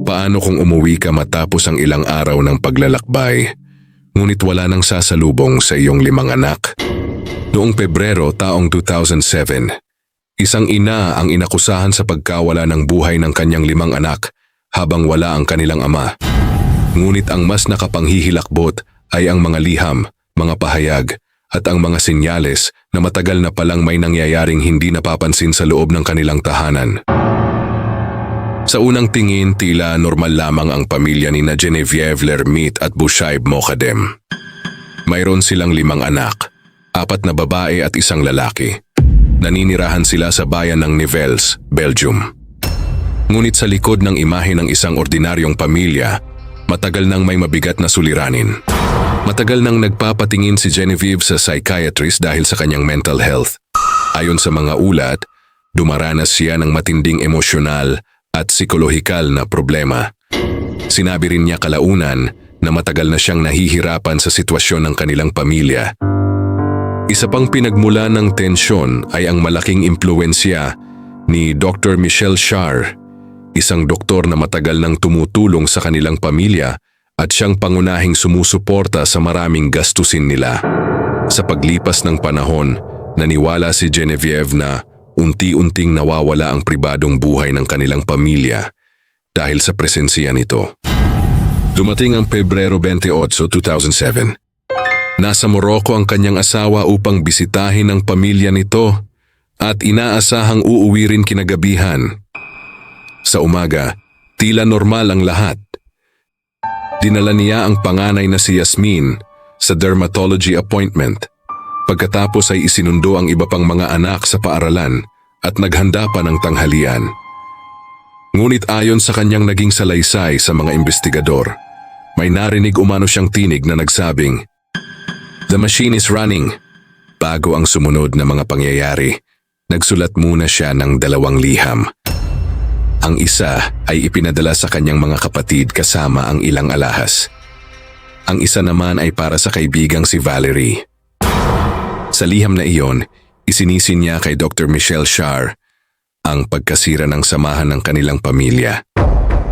Paano kung umuwi ka matapos ang ilang araw ng paglalakbay, ngunit wala nang sasalubong sa iyong 5 anak? Noong Pebrero taong 2007, isang ina ang inakusahan sa pagkawala ng buhay ng kanyang 5 anak habang wala ang kanilang ama. Ngunit ang mas nakapanghihilakbot ay ang mga liham, mga pahayag, at ang mga senyales na matagal na palang may nangyayaring hindi napapansin sa loob ng kanilang tahanan. Sa unang tingin, tila normal lamang ang pamilya ni na Genevieve Lermit at Bushaib Mokadem. Mayroon silang 5 anak, 4 na babae at 1 lalaki. Naninirahan sila sa bayan ng Nivelles, Belgium. Ngunit sa likod ng imahe ng isang ordinaryong pamilya, matagal nang may mabigat na suliranin. Matagal nang nagpapatingin si Genevieve sa psychiatrist dahil sa kanyang mental health. Ayon sa mga ulat, dumaranas siya ng matinding emosyonal at psikolohikal na problema. Sinabi rin niya kalaunan na matagal na siyang nahihirapan sa sitwasyon ng kanilang pamilya. Isa pang pinagmula ng tensyon ay ang malaking impluwensya ni Dr. Michelle Shar, isang doktor na matagal nang tumutulong sa kanilang pamilya at siyang pangunahing sumusuporta sa maraming gastusin nila. Sa paglipas ng panahon, naniwala si Genevieve na unti-unting nawawala ang pribadong buhay ng kanilang pamilya dahil sa presensya nito. Dumating ang Pebrero 28, 2007. Nasa Morocco ang kanyang asawa upang bisitahin ang pamilya nito at inaasahang uuwi rin kinagabihan. Sa umaga, tila normal ang lahat. Dinala niya ang panganay na si Yasmin sa dermatology appointment. Pagkatapos ay isinundo ang iba pang mga anak sa paaralan at naghanda pa ng tanghalian. Ngunit ayon sa kanyang naging salaysay sa mga investigador, may narinig umano siyang tinig na nagsabing, "The machine is running." Bago ang sumunod na mga pangyayari, nagsulat muna siya ng 2 liham. Ang isa ay ipinadala sa kanyang mga kapatid kasama ang ilang alahas. Ang isa naman ay para sa kaibigang si Valerie. Sa liham na iyon, isinisin niya kay Dr. Michelle Shar ang pagkasira ng samahan ng kanilang pamilya.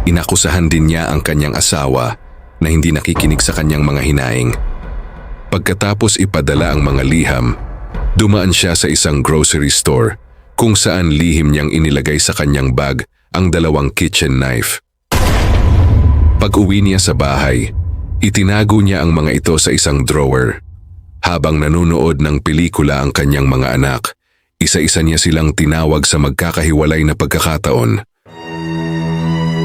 Inakusahan din niya ang kanyang asawa na hindi nakikinig sa kanyang mga hinaing. Pagkatapos ipadala ang mga liham, dumaan siya sa isang grocery store kung saan lihim niyang inilagay sa kanyang bag ang 2 kitchen knife. Pag-uwi niya sa bahay, itinago niya ang mga ito sa isang drawer. Habang nanonood ng pelikula ang kanyang mga anak, isa-isa niya silang tinawag sa magkakahiwalay na pagkakataon.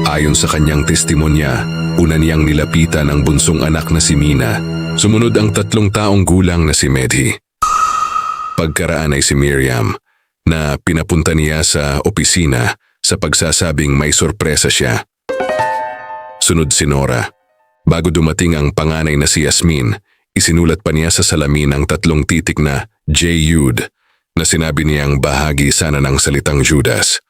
Ayon sa kanyang testimonya, una niyang nilapitan ang bunsong anak na si Mina. Sumunod ang 3 taong gulang na si Medhi. Pagkaraan ay si Miriam, na pinapunta niya sa opisina sa pagsasabing may sorpresa siya. Sunod si Nora. Bago dumating ang panganay na si Yasmin, isinulat pa niya sa salamin ang 3 titik na J-Yud na sinabi niyang bahagi sana ng salitang Judas.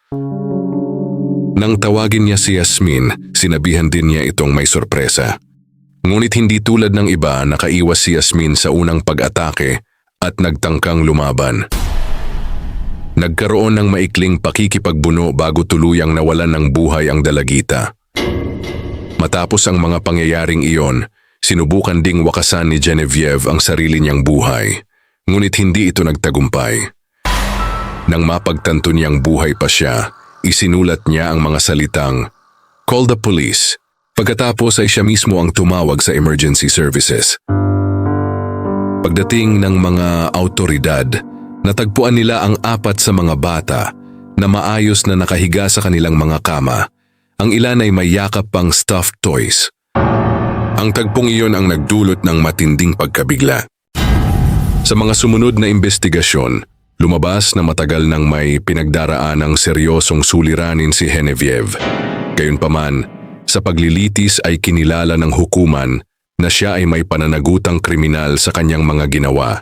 Nang tawagin niya si Yasmin, sinabihan din niya itong may sorpresa. Ngunit hindi tulad ng iba, nakaiwas si Yasmin sa unang pag-atake at nagtangkang lumaban. Nagkaroon ng maikling pakikipagbuno bago tuluyang nawalan ng buhay ang dalagita. Matapos ang mga pangyayaring iyon, sinubukan ding wakasan ni Genevieve ang sarili niyang buhay, ngunit hindi ito nagtagumpay. Nang mapagtanto niyang buhay pa siya, isinulat niya ang mga salitang, "Call the police." Pagkatapos ay siya mismo ang tumawag sa emergency services. Pagdating ng mga awtoridad, natagpuan nila ang 4 sa mga bata na maayos na nakahiga sa kanilang mga kama. Ang ilan ay may yakap pang stuffed toys. Ang tagpong iyon ang nagdulot ng matinding pagkabigla. Sa mga sumunod na investigasyon, lumabas na matagal nang may pinagdaraan ng seryosong suliranin si Genevieve. Gayunpaman, sa paglilitis ay kinilala ng hukuman na siya ay may pananagutang kriminal sa kanyang mga ginawa.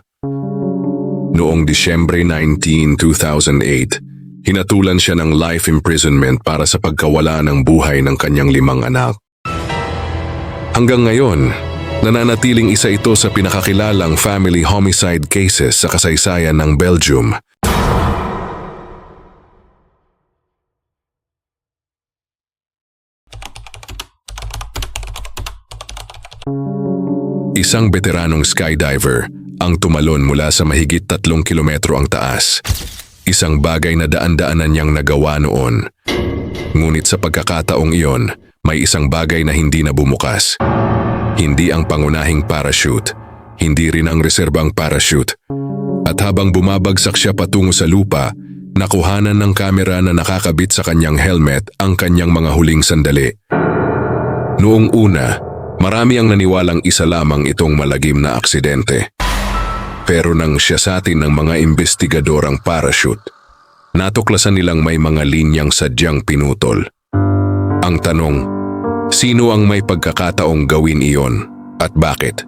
Noong Disyembre 19, 2008, hinatulan siya ng life imprisonment para sa pagkawala ng buhay ng kanyang 5 anak. Hanggang ngayon, nananatiling isa ito sa pinakakilalang family homicide cases sa kasaysayan ng Belgium. Isang veteranong skydiver ang tumalon mula sa mahigit 3 kilometro ang taas. Isang bagay na daan-daanan niyang nagawa noon. Ngunit sa pagkakataong iyon, may isang bagay na hindi na bumukas. Hindi ang pangunahing parachute, hindi rin ang reserbang parachute. At habang bumabagsak siya patungo sa lupa, nakuhanan ng kamera na nakakabit sa kanyang helmet ang kanyang mga huling sandali. Noong una, marami ang naniwalang isa lamang itong malagim na aksidente. Pero nang siyasatin ng mga investigador ang parachute, natuklasan nilang may mga linyang sadyang pinutol. Ang tanong, sino ang may pagkakataong gawin iyon at bakit?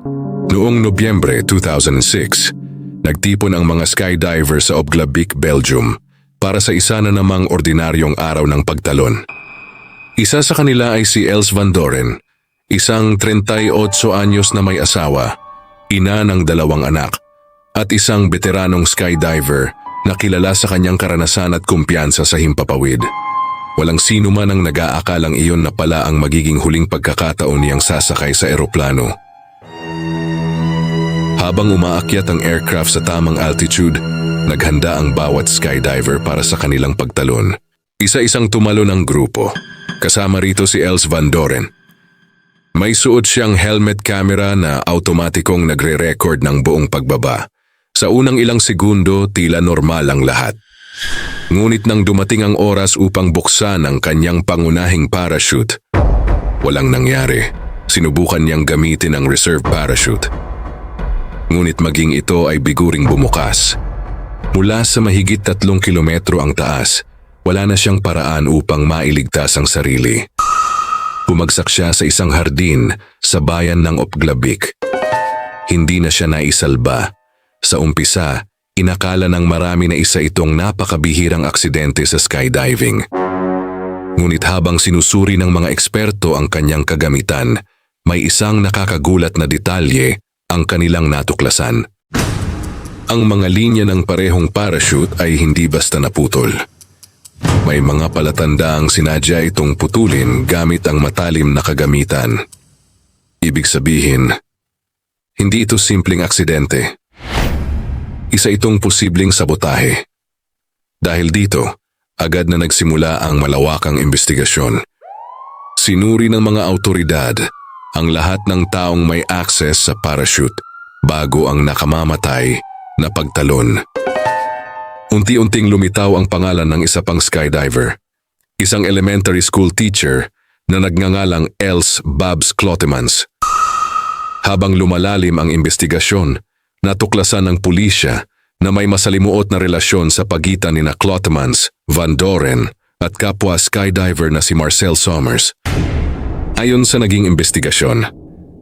Noong Nobyembre 2006, nagtipon ang mga skydiver sa Obglavik, Belgium para sa isa na namang ordinaryong araw ng pagtalon. Isa sa kanila ay si Els van Doren, isang 38 anyos na may asawa, ina ng 2 anak, at isang veteranong skydiver na kilala sa kanyang karanasan at kumpiyansa sa himpapawid. Walang sino man ang nag-aakalang iyon na pala ang magiging huling pagkakataon niyang sasakay sa eroplano. Habang umaakyat ang aircraft sa tamang altitude, naghanda ang bawat skydiver para sa kanilang pagtalon. Isa-isang tumalon ang grupo. Kasama rito si Els van Doren. May suot siyang helmet camera na automatikong nagre-record ng buong pagbaba. Sa unang ilang segundo, tila normal ang lahat. Ngunit nang dumating ang oras upang buksan ang kanyang pangunahing parachute, walang nangyari. Sinubukan niyang gamitin ang reserve parachute. Ngunit maging ito ay biguring bumukas. Mula sa mahigit 3 kilometro ang taas, wala na siyang paraan upang mailigtas ang sarili. Bumagsak siya sa isang hardin sa bayan ng Obglavik. Hindi na siya naisalba. Sa umpisa, inakala ng marami na isa itong napakabihirang aksidente sa skydiving. Ngunit habang sinusuri ng mga eksperto ang kanyang kagamitan, may isang nakakagulat na detalye ang kanilang natuklasan. Ang mga linya ng parehong parachute ay hindi basta naputol. May mga palatandaang sinadya itong putulin gamit ang matalim na kagamitan. Ibig sabihin, hindi ito simpleng aksidente. Isa itong posibleng sabotahe. Dahil dito, agad na nagsimula ang malawakang investigasyon. Sinuri ng mga awtoridad ang lahat ng taong may access sa parachute bago ang nakamamatay na pagtalon. Unti-unting lumitaw ang pangalan ng isa pang skydiver, isang elementary school teacher na nagngangalang Els Babs Clotemans. Habang lumalalim ang investigasyon, natuklasan ng pulisya na may masalimuot na relasyon sa pagitan ni Clotemans, Van Doren at kapwa skydiver na si Marcel Sommers. Ayon sa naging investigasyon,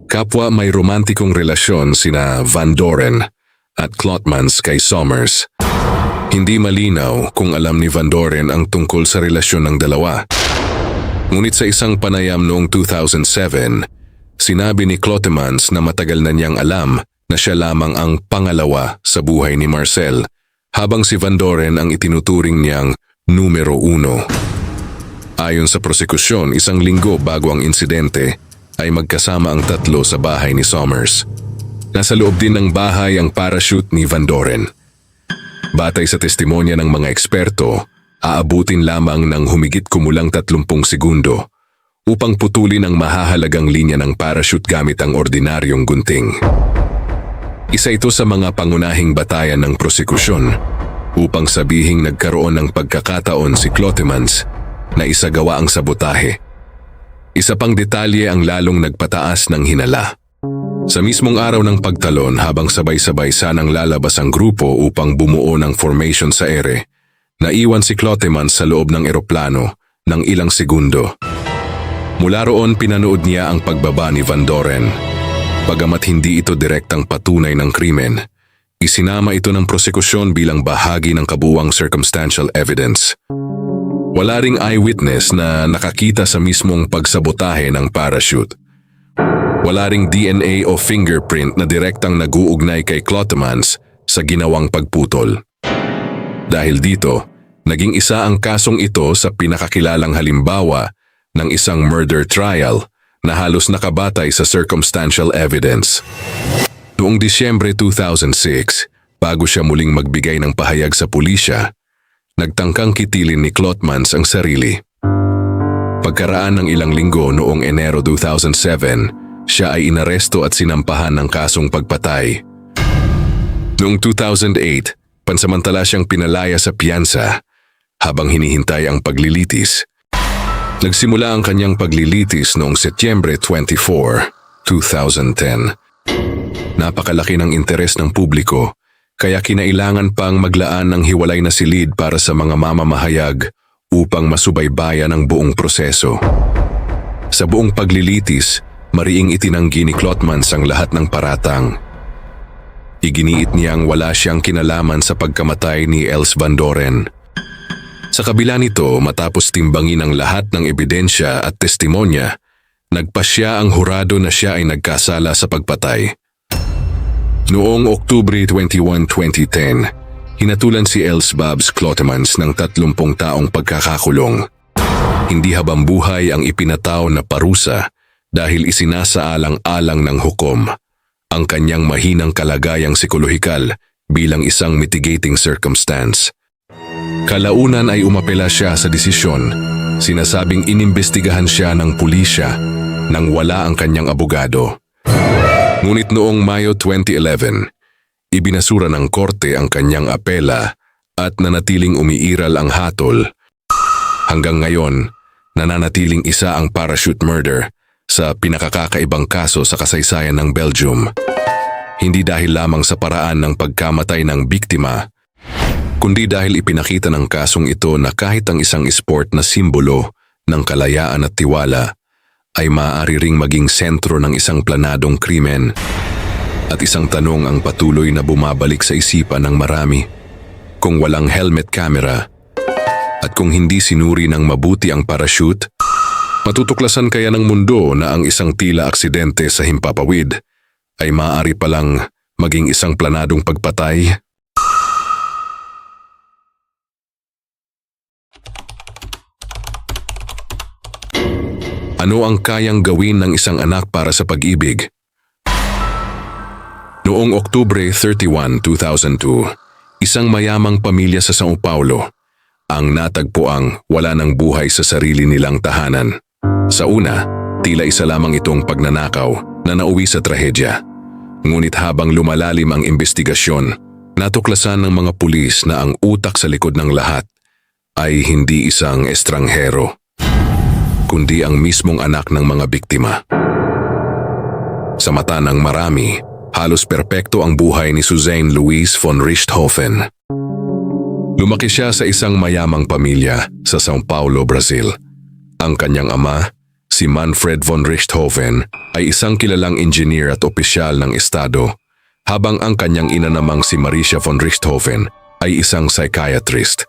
kapwa may romantikong relasyon sina Van Doren at Clotemans kay Sommers. Hindi malinaw kung alam ni Van Doren ang tungkol sa relasyon ng dalawa. Ngunit sa isang panayam noong 2007, sinabi ni Clotemans na matagal na niyang alam na siya lamang ang pangalawa sa buhay ni Marcel, habang si Van Doren ang itinuturing niyang numero 1. Ayon sa prosekusyon, 1 linggo bago ang insidente, ay magkasama ang tatlo sa bahay ni Sommers. Nasa loob din ng bahay ang parachute ni Van Doren. Batay sa testimonya ng mga eksperto, aabutin lamang ng humigit kumulang 30 segundo upang putulin ang mahahalagang linya ng parachute gamit ang ordinaryong gunting. Isa ito sa mga pangunahing batayan ng prosekusyon upang sabihing nagkaroon ng pagkakataon si Clotemans na isagawa ang sabotahe. Isa pang detalye ang lalong nagpataas ng hinala. Sa mismong araw ng pagtalon, habang sabay-sabay sanang lalabas ang grupo upang bumuo ng formation sa ere, naiwan si Clotemans sa loob ng eroplano ng ilang segundo. Mula roon pinanood niya ang pagbaba ni Van Doren. Bagamat hindi ito direktang patunay ng krimen, isinama ito ng prosekusyon bilang bahagi ng kabuuang circumstantial evidence. Wala ring eyewitness na nakakita sa mismong pagsabotahe ng parachute. Wala ring DNA o fingerprint na direktang nag-uugnay kay Clotemans sa ginawang pagputol. Dahil dito, naging isa ang kasong ito sa pinakakilalang halimbawa ng isang murder trial na halos nakabatay sa circumstantial evidence. Noong Disyembre 2006, bago siya muling magbigay ng pahayag sa pulisya, nagtangkang kitilin ni Klotmans ang sarili. Pagkaraan ng ilang linggo noong Enero 2007, siya ay inaresto at sinampahan ng kasong pagpatay. Noong 2008, pansamantala siyang pinalaya sa piyansa habang hinihintay ang paglilitis. Nagsimula ang kanyang paglilitis noong Setyembre 24, 2010. Napakalaki ng interes ng publiko kaya kinailangan pang maglaan ng hiwalay na silid para sa mga mamamahayag upang masubaybayan ang buong proseso. Sa buong paglilitis, mariing itinanggi ni Klotmans ang lahat ng paratang. Iginiit niyang wala siyang kinalaman sa pagkamatay ni Els Van Doren. Sa kabila nito, matapos timbangin ang lahat ng ebidensya at testimonya, nagpasya ang hurado na siya ay nagkasala sa pagpatay. Noong Oktubre 21, 2010, hinatulan si Els Babs Klotmans ng 30 taong pagkakakulong. Hindi habang buhay ang ipinataw na parusa dahil isinasaalang-alang ng hukom ang kanyang mahinang kalagayang psikolohikal bilang isang mitigating circumstance. Kalaunan ay umapela siya sa desisyon, sinasabing inimbestigahan siya ng pulisya nang wala ang kanyang abogado. Ngunit noong Mayo 2011, ibinasura ng korte ang kanyang apela at nanatiling umiiral ang hatol. Hanggang ngayon, nananatiling isa ang parachute murder sa pinakakakaibang kaso sa kasaysayan ng Belgium. Hindi dahil lamang sa paraan ng pagkamatay ng biktima, kundi dahil ipinakita ng kasong ito na kahit ang isang sport na simbolo ng kalayaan at tiwala ay maaari ring maging sentro ng isang planadong krimen. At isang tanong ang patuloy na bumabalik sa isipan ng marami. Kung walang helmet camera at kung hindi sinuri ng mabuti ang parachute, matutuklasan kaya ng mundo na ang isang tila aksidente sa himpapawid ay maaari palang maging isang planadong pagpatay? Ano ang kayang gawin ng isang anak para sa pag-ibig? Noong Oktubre 31, 2002, isang mayamang pamilya sa São Paulo ang natagpuang wala ng buhay sa sarili nilang tahanan. Sa una, tila isa lamang itong pagnanakaw na nauwi sa trahedya. Ngunit habang lumalalim ang investigasyon, natuklasan ng mga pulis na ang utak sa likod ng lahat ay hindi isang estranghero, kundi ang mismong anak ng mga biktima. Sa mata ng marami, halos perpekto ang buhay ni Suzanne Louise von Richthofen. Lumaki siya sa isang mayamang pamilya sa São Paulo, Brazil. Ang kanyang ama, si Manfred von Richthofen, ay isang kilalang engineer at opisyal ng estado, habang ang kanyang ina namang si Maricia von Richthofen ay isang psychiatrist.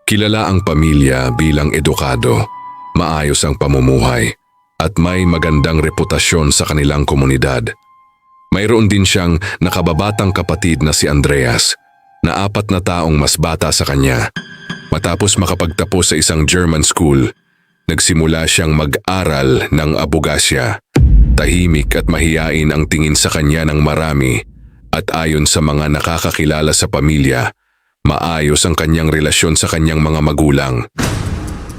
Kilala ang pamilya bilang edukado, maayos ang pamumuhay, at may magandang reputasyon sa kanilang komunidad. Mayroon din siyang nakababatang kapatid na si Andreas, na 4 na taong mas bata sa kanya. Matapos makapagtapos sa isang German school, nagsimula siyang mag-aral ng abogasya. Tahimik at mahiyain ang tingin sa kanya ng marami, at ayon sa mga nakakakilala sa pamilya, maayos ang kanyang relasyon sa kanyang mga magulang.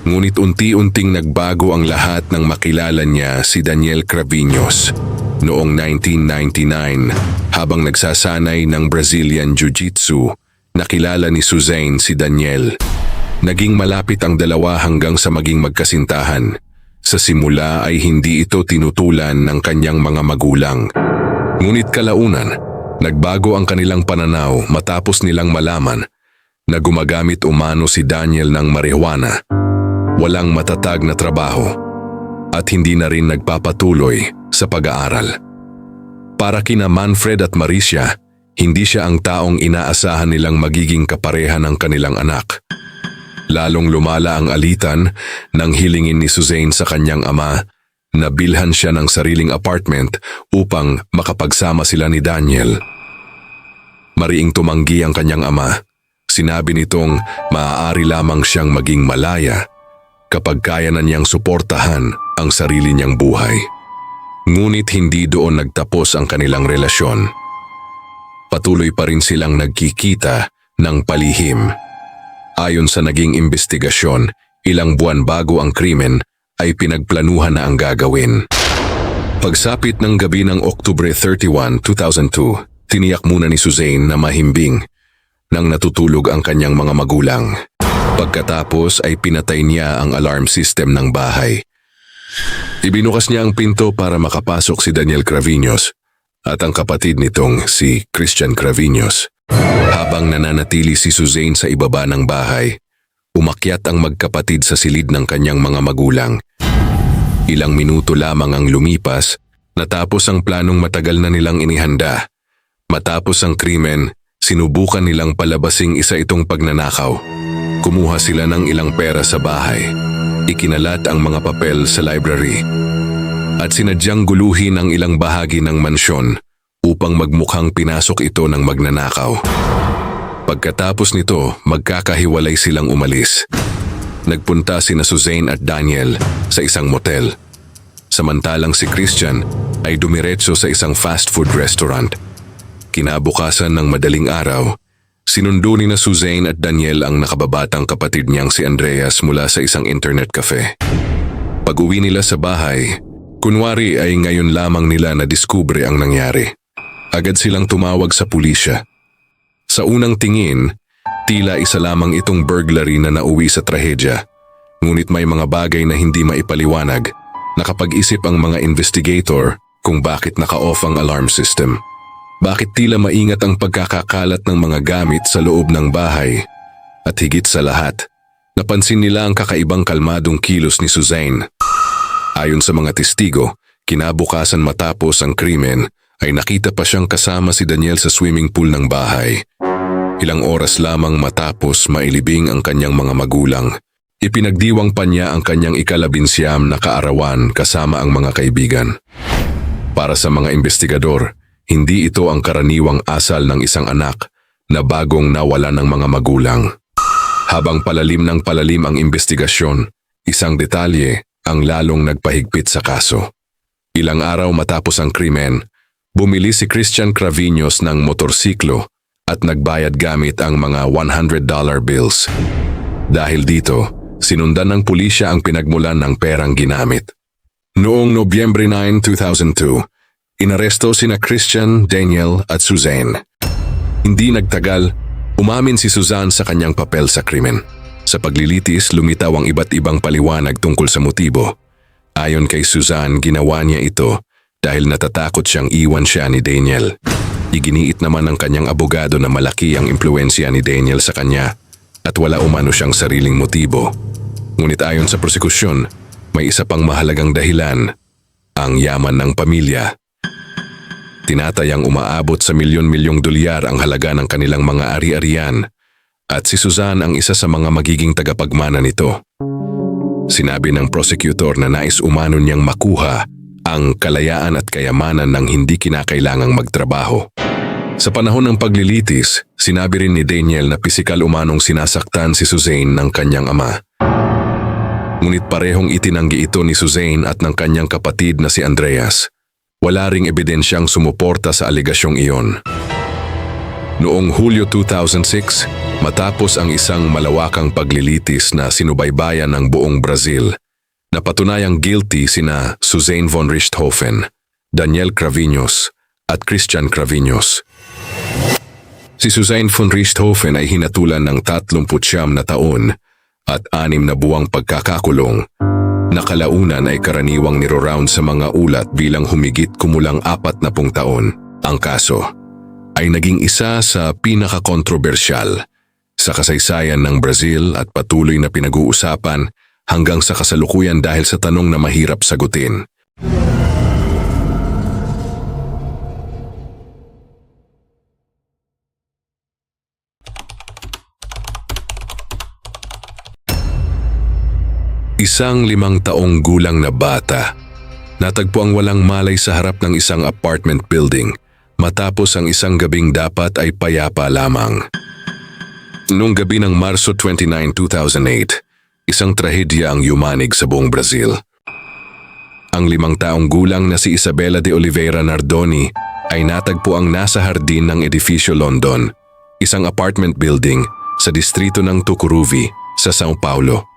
Ngunit unti-unting nagbago ang lahat nang makilala niya si Daniel Cravinhos noong 1999 habang nagsasanay ng Brazilian Jiu-Jitsu. Nakilala ni Suzanne si Daniel. Naging malapit ang dalawa hanggang sa maging magkasintahan. Sa simula ay hindi ito tinutulan ng kanyang mga magulang. Ngunit kalaunan, nagbago ang kanilang pananaw matapos nilang malaman na gumagamit umano si Daniel ng marijuana. Walang matatag na trabaho at hindi na rin nagpapatuloy sa pag-aaral. Para kina Manfred at Maricia, hindi siya ang taong inaasahan nilang magiging kapareha ng kanilang anak. Lalong lumala ang alitan nang hilingin ni Suzanne sa kanyang ama na bilhan siya ng sariling apartment upang makapagsama sila ni Daniel. Mariing tumanggi ang kanyang ama. Sinabi nitong maaari lamang siyang maging malaya kapag kaya na niyang suportahan ang sarili niyang buhay. Ngunit hindi doon nagtapos ang kanilang relasyon. Patuloy pa rin silang nagkikita ng palihim. Ayon sa naging investigasyon, ilang buwan bago ang krimen ay pinagplanuhan na ang gagawin. Pagsapit ng gabi ng Oktubre 31, 2002, tiniyak muna ni Suzanne na mahimbing nang natutulog ang kanyang mga magulang. Pagkatapos ay pinatay niya ang alarm system ng bahay. Ibinukas niya ang pinto para makapasok si Daniel Craviños at ang kapatid nitong si Christian Craviños. Habang nananatili si Suzanne sa ibaba ng bahay, umakyat ang magkapatid sa silid ng kanyang mga magulang. Ilang minuto lamang ang lumipas, natapos ang planong matagal na nilang inihanda. Matapos ang krimen, sinubukan nilang palabasing isa itong pagnanakaw. Kumuha sila ng ilang pera sa bahay. Ikinalat ang mga papel sa library. At sinadyang guluhin ang ilang bahagi ng mansyon upang magmukhang pinasok ito ng magnanakaw. Pagkatapos nito, magkakahiwalay silang umalis. Nagpunta sina Suzanne at Daniel sa isang motel. Samantalang si Christian ay dumiretso sa isang fast food restaurant. Kinabukasan ng madaling araw, sinundo ni na Suzanne at Daniel ang nakababatang kapatid niyang si Andreas mula sa isang internet cafe. Pag-uwi nila sa bahay, kunwari ay ngayon lamang nila nadiskubre ang nangyari. Agad silang tumawag sa pulisya. Sa unang tingin, tila isa lamang itong burglary na nauwi sa trahedya. Ngunit may mga bagay na hindi maipaliwanag. Nakapag-isip ang mga investigator kung bakit naka-off ang alarm system. Bakit tila maingat ang pagkakakalat ng mga gamit sa loob ng bahay? At higit sa lahat, napansin nila ang kakaibang kalmadong kilos ni Suzanne. Ayon sa mga testigo, kinabukasan matapos ang krimen ay nakita pa siyang kasama si Daniel sa swimming pool ng bahay. Ilang oras lamang matapos mailibing ang kanyang mga magulang, ipinagdiwang pa niya ang kanyang ika-19 na kaarawan kasama ang mga kaibigan. Para sa mga investigador, hindi ito ang karaniwang asal ng isang anak na bagong nawala ng mga magulang. Habang palalim ng palalim ang investigasyon, isang detalye ang lalong nagpahigpit sa kaso. Ilang araw matapos ang krimen, bumili si Christian Craviños ng motorsiklo at nagbayad gamit ang mga $100 bills. Dahil dito, sinundan ng pulisya ang pinagmulan ng perang ginamit. Noong Nobyembre 9, 2002, inaresto sina Christian, Daniel at Suzanne. Hindi nagtagal, umamin si Suzanne sa kanyang papel sa krimen. Sa paglilitis, lumitaw ang iba't ibang paliwanag tungkol sa motibo. Ayon kay Suzanne, ginawa niya ito dahil natatakot siyang iwan siya ni Daniel. Iginiit naman ng kanyang abogado na malaki ang impluensya ni Daniel sa kanya at wala umano siyang sariling motibo. Ngunit ayon sa prosekusyon, may isa pang mahalagang dahilan, ang yaman ng pamilya. Tinatayang umaabot sa milyon-milyong dolyar ang halaga ng kanilang mga ari-arian at si Suzanne ang isa sa mga magiging tagapagmana nito. Sinabi ng prosecutor na nais umano niyang makuha ang kalayaan at kayamanan ng hindi kinakailangang magtrabaho. Sa panahon ng paglilitis, sinabi rin ni Daniel na pisikal umanong sinasaktan si Suzanne ng kanyang ama. Ngunit parehong itinanggi ito ni Suzanne at ng kanyang kapatid na si Andreas. Wala ring ebidensyang sumuporta sa aligasyong iyon. Noong Hulyo 2006, matapos ang isang malawakang paglilitis na sinubaybayan ng buong Brazil, napatunayang guilty sina Suzanne von Richthofen, Daniel Craviños at Christian Craviños. Si Suzanne von Richthofen ay hinatulan ng 39 na taon at 6 na buwang pagkakakulong. Nakalaunan ay karaniwang niro-round sa mga ulat bilang humigit kumulang 40 taon. Ang kaso ay naging isa sa pinakakontrobersyal sa kasaysayan ng Brazil at patuloy na pinag-uusapan hanggang sa kasalukuyan dahil sa tanong na mahirap sagutin. Isang 5 taong gulang na bata, natagpo ang walang malay sa harap ng isang apartment building matapos ang isang gabing dapat ay payapa lamang. Noong gabi ng Marso 29, 2008, isang trahedya ang yumanig sa buong Brazil. Ang 5 taong gulang na si Isabela de Oliveira Nardoni ay natagpo ang nasa hardin ng Edificio London, isang apartment building sa distrito ng Tucuruvi sa São Paulo.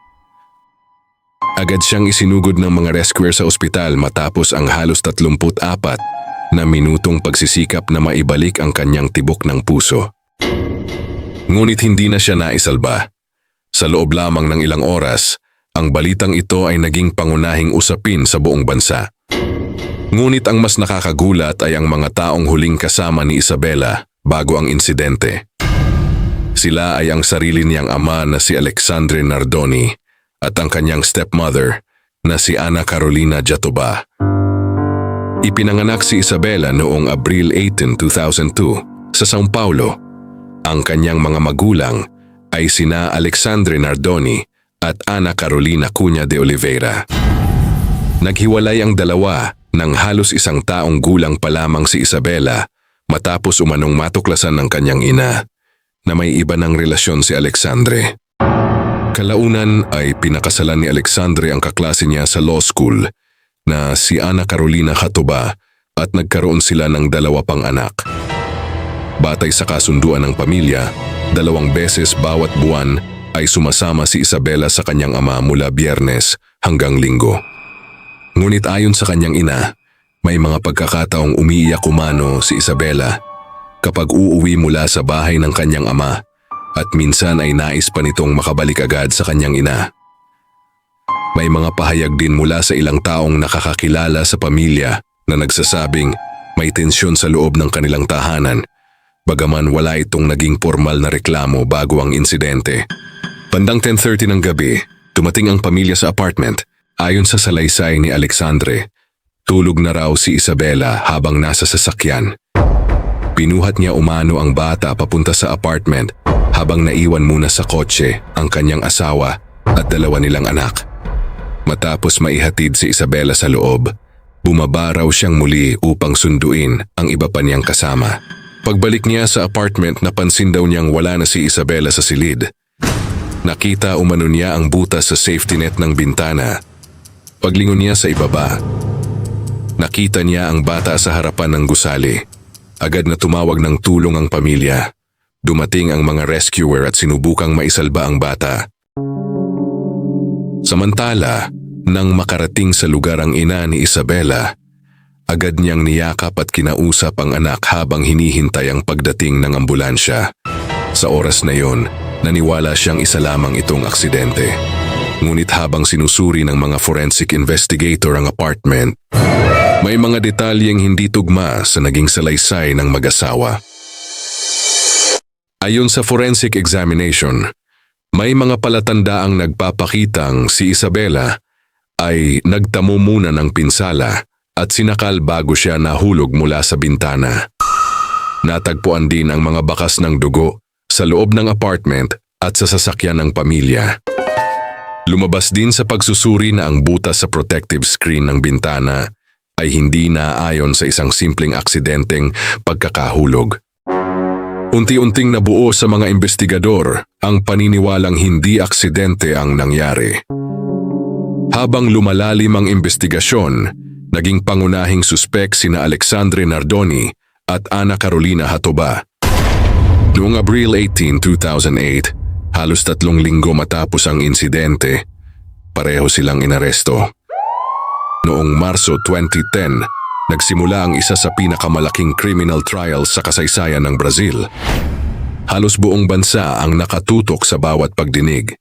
Agad siyang isinugod ng mga rescuer sa ospital matapos ang halos 34 na minutong pagsisikap na maibalik ang kanyang tibok ng puso. Ngunit hindi na siya naisalba. Sa loob lamang ng ilang oras, ang balitang ito ay naging pangunahing usapin sa buong bansa. Ngunit ang mas nakakagulat ay ang mga taong huling kasama ni Isabela bago ang insidente. Sila ay ang sarili niyang ama na si Alexandre Nardoni at ang kanyang stepmother na si Ana Carolina Jatoba. Ipinanganak si Isabela noong Abril 18, 2002 sa São Paulo. Ang kanyang mga magulang ay sina Alexandre Nardoni at Ana Carolina Cunha de Oliveira. Naghiwalay ang dalawa nang halos 1 taong gulang pa lamang si Isabela matapos umanong matuklasan ng kanyang ina na may iba ng relasyon si Alexandre. Kalaunan ay pinakasalan ni Alexandre ang kaklase niya sa law school na si Ana Carolina Jatoba at nagkaroon sila ng 2 pang anak. Batay sa kasunduan ng pamilya, 2 beses bawat buwan ay sumasama si Isabela sa kanyang ama mula Biyernes hanggang Linggo. Ngunit ayon sa kanyang ina, may mga pagkakataong umiiyak umano si Isabela kapag uuwi mula sa bahay ng kanyang ama at minsan ay nais pa nitong makabalik agad sa kanyang ina. May mga pahayag din mula sa ilang taong nakakakilala sa pamilya na nagsasabing may tensyon sa loob ng kanilang tahanan, bagaman wala itong naging formal na reklamo bago ang insidente. Bandang 10:30 ng gabi, dumating ang pamilya sa apartment. Ayon sa salaysay ni Alexandre, tulog na raw si Isabela habang nasa sasakyan. Pinuhat niya umano ang bata papunta sa apartment habang naiwan muna sa kotse ang kanyang asawa at 2 nilang anak. Matapos maihatid si Isabela sa loob, bumaba raw siyang muli upang sunduin ang iba pa niyang kasama. Pagbalik niya sa apartment, napansin daw niyang wala na si Isabela sa silid. Nakita umano niya ang butas sa safety net ng bintana. Paglingon niya sa ibaba, nakita niya ang bata sa harapan ng gusali. Agad na tumawag ng tulong ang pamilya. Dumating ang mga rescuer at sinubukang maisalba ang bata. Samantala, nang makarating sa lugar ang ina ni Isabela, agad niyang niyakap at kinausap ang anak habang hinihintay ang pagdating ng ambulansya. Sa oras na yon, naniwala siyang isa lamang itong aksidente. Ngunit habang sinusuri ng mga forensic investigator ang apartment, may mga detalyeng hindi tugma sa naging salaysay ng mag-asawa. Ayon sa forensic examination, may mga palatandaang nagpapakitang si Isabela ay nagtamo muna ng pinsala at sinakal bago siya nahulog mula sa bintana. Natagpuan din ang mga bakas ng dugo sa loob ng apartment at sa sasakyan ng pamilya. Lumabas din sa pagsusuri na ang butas sa protective screen ng bintana ay hindi naaayon sa isang simpleng aksidenteng pagkakahulog. Unti-unting nabuo sa mga investigador ang paniniwalang hindi aksidente ang nangyari. Habang lumalalim ang investigasyon, naging pangunahing suspek sina Alexandre Nardoni at Ana Carolina Jatoba. Noong Abril 18, 2008, halos 3 linggo matapos ang insidente, pareho silang inaresto. Noong Marso 2010, nagsimula ang isa sa pinakamalaking criminal trials sa kasaysayan ng Brazil. Halos buong bansa ang nakatutok sa bawat pagdinig.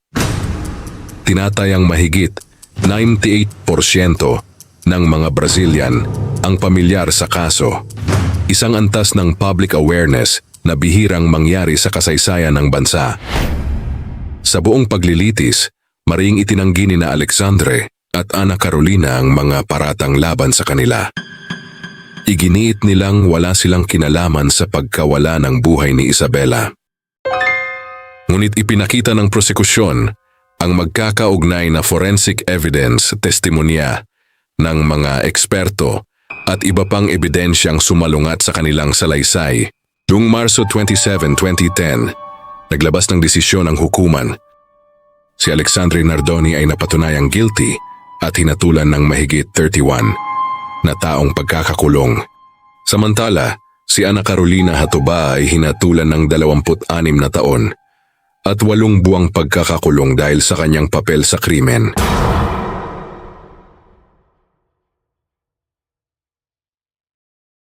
Tinatayang mahigit 98% ng mga Brazilian ang pamilyar sa kaso. Isang antas ng public awareness na bihirang mangyari sa kasaysayan ng bansa. Sa buong paglilitis, maring itinanggi ni na Alexandre at Ana Carolina ang mga paratang laban sa kanila. Iginiit nilang wala silang kinalaman sa pagkawala ng buhay ni Isabela. Ngunit ipinakita ng prosekusyon ang magkakaugnay na forensic evidence, testimonya ng mga eksperto at iba pang ebidensyang sumalungat sa kanilang salaysay. Noong Marso 27, 2010, naglabas ng desisyon ang hukuman. Si Alexandre Nardoni ay napatunayang guilty at hinatulan ng mahigit 31 na taong pagkakakulong. Samantala, si Ana Carolina Hatuba ay hinatulan ng 26 na taon at 8 buwang pagkakakulong dahil sa kanyang papel sa krimen.